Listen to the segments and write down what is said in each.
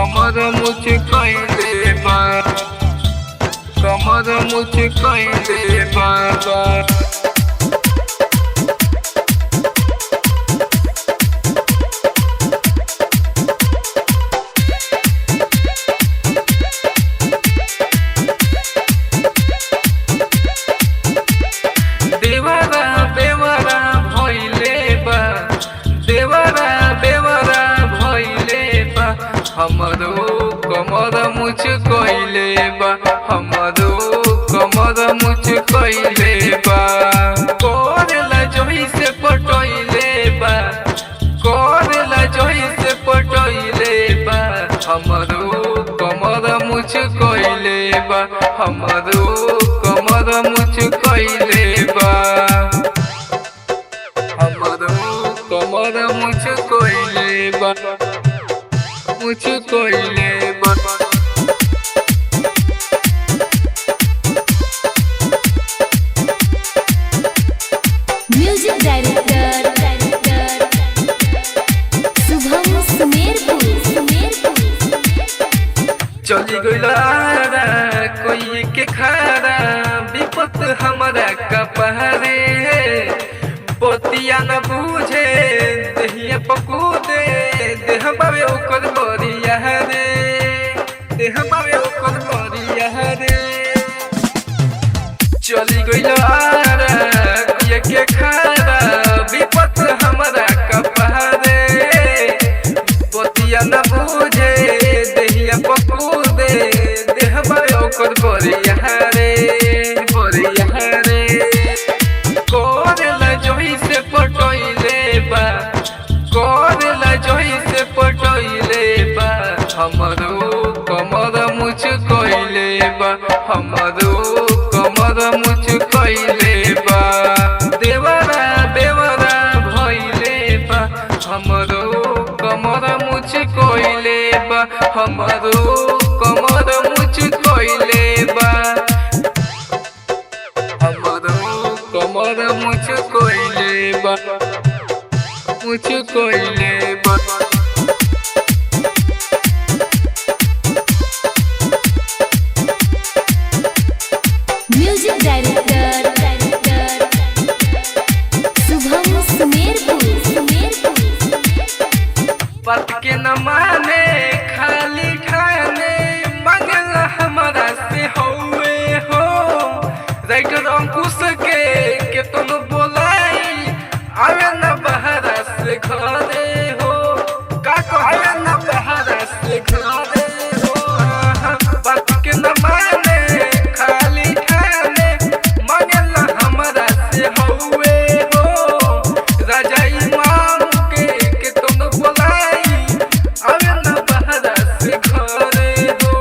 कमर मुझ कइले बा कमर मुझ कइले बा हमरो कमर मुझ कइले बा हमरो कमर मुझ कइले बा करेला जोही से पटइले बा करेला जोही से पटइले बा हमरो कमर मुझ कइले बा हमरो कमर मुझ कइले बा हमरो कमर मुझ कइले बा मुझ कइले बा म्यूजिक डायरेक्टर शुभम सुमेरपुर चली गइला कोई के खारा विपत हमारा कपहरे पतिया न बूझे देहिया पकूदे देह बावे ओकर बरिया रे देह बावे ओकर बरिया रे चली गइला कोई के खारा विपत हमारा कपहरे पतिया न बूझे देहिया पकूदे देह बावे ओकर बरिया रे बरिया रे करेला जोही से पटइले बा करेला जोही से पटइले बा हमरो कमर मुझ कइले बा हमरो कमर मुझ कइले बा देवरा बेवरा भइले बा हमरो कमर मुझ कइले बा हमरो कमर मुझ कइले बा हमरो कमर मुझ कइले बा मुझ कइले बा म्यूजिक डायरेक्टर शुभम सुमेरपुर बात के न माने खाली ठाने मंगला हमारा से होवे हो राइटर अंकुश के तुम बोलाई आवे न बहरा से घरे हो का आवे न बहरा से घरे हो बात के न माने खाली ठाने मंगला हमारा से होवे हो राजा इमाम के तुम बोलाई आवे न बहरा से घरे हो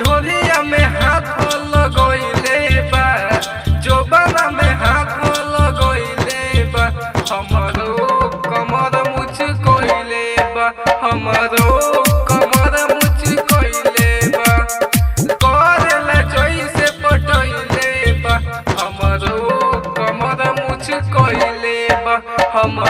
ढोलिया में हाथ लगइले बा जोबना में हाथ लगइले बा हमरो कमर मुझ कइले बा हमरो कमर मुझ कइले बा करेला जोई से पटइले बा हमरो कमर मुझ कइले बा हम